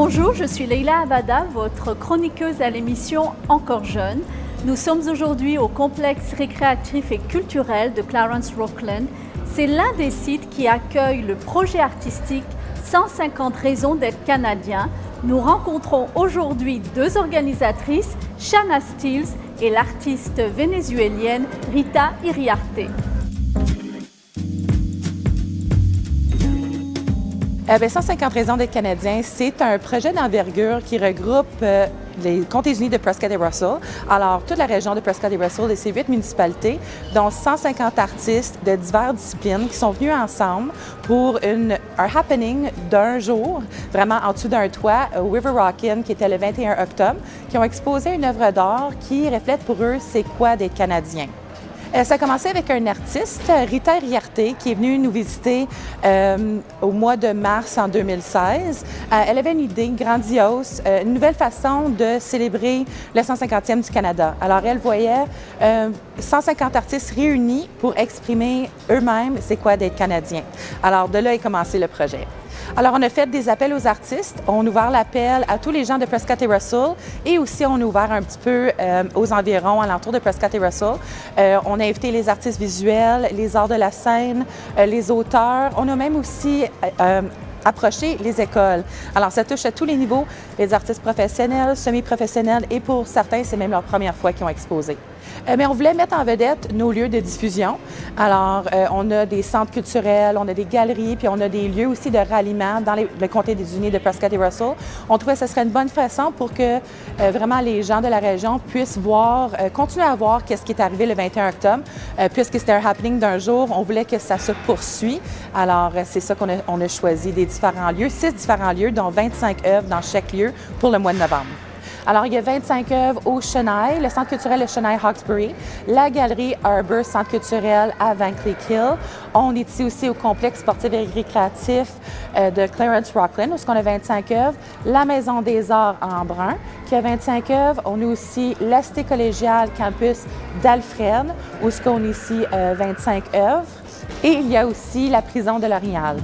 Bonjour, je suis Leila Abada, votre chroniqueuse à l'émission Encore jeune. Nous sommes aujourd'hui au complexe récréatif et culturel de Clarence Rockland. C'est l'un des sites qui accueille le projet artistique 150 raisons d'être canadien. Nous rencontrons aujourd'hui deux organisatrices, Shana Stills et l'artiste vénézuélienne Rita Iriarte. 150 raisons d'être canadien, c'est un projet d'envergure qui regroupe les comtés unis de Prescott et Russell. Alors, toute la région de Prescott et Russell et ses 8 municipalités, dont 150 artistes de diverses disciplines qui sont venus ensemble pour un happening d'un jour, vraiment en dessous d'un toit, au River Rockin', qui était le 21 octobre, qui ont exposé une œuvre d'art qui reflète pour eux c'est quoi d'être canadien. Ça a commencé avec un artiste, Rita Iriarte, qui est venue nous visiter au mois de mars en 2016. Elle avait une idée grandiose, une nouvelle façon de célébrer le 150e du Canada. Alors, elle voyait 150 artistes réunis pour exprimer eux-mêmes c'est quoi d'être canadien. Alors, de là est commencé le projet. Alors, on a fait des appels aux artistes. On a ouvert l'appel à tous les gens de Prescott et Russell et aussi on a ouvert un petit peu aux environs, alentours de Prescott et Russell. On a invité les artistes visuels, les arts de la scène, les auteurs. On a même aussi approcher les écoles. Alors, ça touche à tous les niveaux, les artistes professionnels, semi-professionnels et pour certains, c'est même leur première fois qu'ils ont exposé. Mais on voulait mettre en vedette nos lieux de diffusion. Alors, on a des centres culturels, on a des galeries, puis on a des lieux aussi de ralliement dans le comté des unis de Prescott et Russell. On trouvait que ce serait une bonne façon pour que vraiment les gens de la région puissent voir, continuer à voir qu'est-ce qui est arrivé le 21 octobre. Puisque c'était un happening d'un jour, on voulait que ça se poursuit. Alors, c'est ça qu'on a choisi, des différents lieux, 6 différents lieux, dont 25 œuvres dans chaque lieu pour le mois de novembre. Alors, il y a 25 œuvres au Chenail, le Centre culturel Le Chenail Hawkesbury, la Galerie Arbor, Centre culturel à Van Cleek Hill. On est ici aussi au complexe sportif et récréatif de Clarence Rockland, où on a 25 œuvres, la Maison des Arts en Brun, qui a 25 œuvres. On a aussi la Cité collégiale campus d'Alfred, où on a ici 25 œuvres. Et il y a aussi la prison de l'Orignal.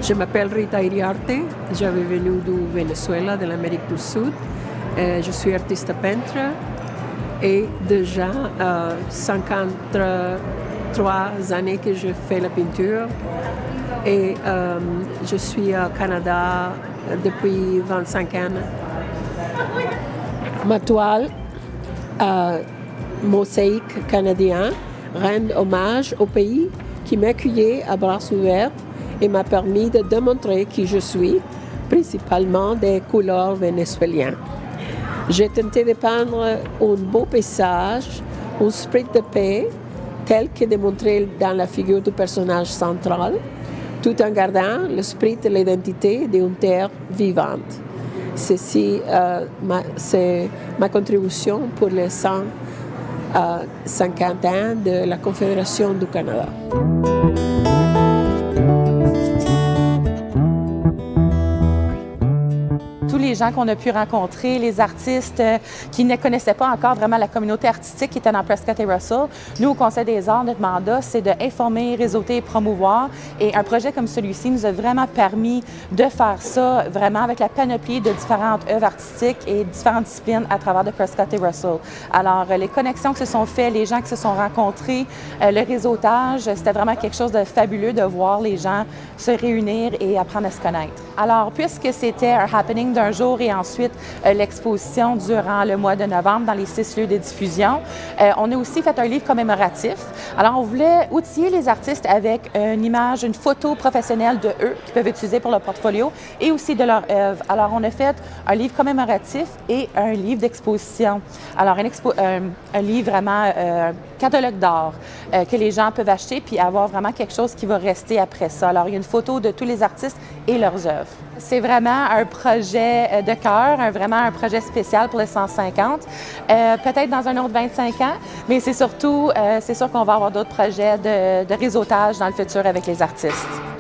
Je m'appelle Rita Iriarte, j'avais venu du Venezuela, de l'Amérique du Sud. Je suis artiste peintre et déjà 53 années que je fais la peinture. Et je suis au Canada depuis 25 ans. Ma toile, mosaïque canadien, rend hommage au pays qui m'accueillait à bras ouverts et m'a permis de démontrer qui je suis, principalement des couleurs vénézuéliennes. J'ai tenté de peindre un beau paysage, un esprit de paix, tel que démontré dans la figure du personnage central, tout en gardant l'esprit de l'identité d'une terre vivante. Ceci, c'est ma contribution pour les 150 ans de la Confédération du Canada. Tous les gens qu'on a pu rencontrer, les artistes qui ne connaissaient pas encore vraiment la communauté artistique qui était dans Prescott et Russell. Nous, au Conseil des arts, notre mandat, c'est d'informer, réseauter et promouvoir. Et un projet comme celui-ci nous a vraiment permis de faire ça vraiment avec la panoplie de différentes œuvres artistiques et différentes disciplines à travers de Prescott et Russell. Alors, les connexions qui se sont faites, les gens qui se sont rencontrés, le réseautage, c'était vraiment quelque chose de fabuleux de voir les gens se réunir et apprendre à se connaître. Alors, puisque c'était un happening d'un jour et ensuite l'exposition durant le mois de novembre dans les 6 lieux de diffusion, on a aussi fait un livre commémoratif. Alors, on voulait outiller les artistes avec une image, une photo professionnelle de eux qu'ils peuvent utiliser pour leur portfolio et aussi de leur œuvre. Alors, on a fait un livre commémoratif et un livre d'exposition. Alors, un livre vraiment, un catalogue d'art que les gens peuvent acheter puis avoir vraiment quelque chose qui va rester après ça. Alors, il y a une photo de tous les artistes et leurs œuvres. C'est vraiment un projet de cœur, vraiment un projet spécial pour les 150. Peut-être dans un autre 25 ans, mais c'est sûr qu'on va avoir d'autres projets de réseautage dans le futur avec les artistes.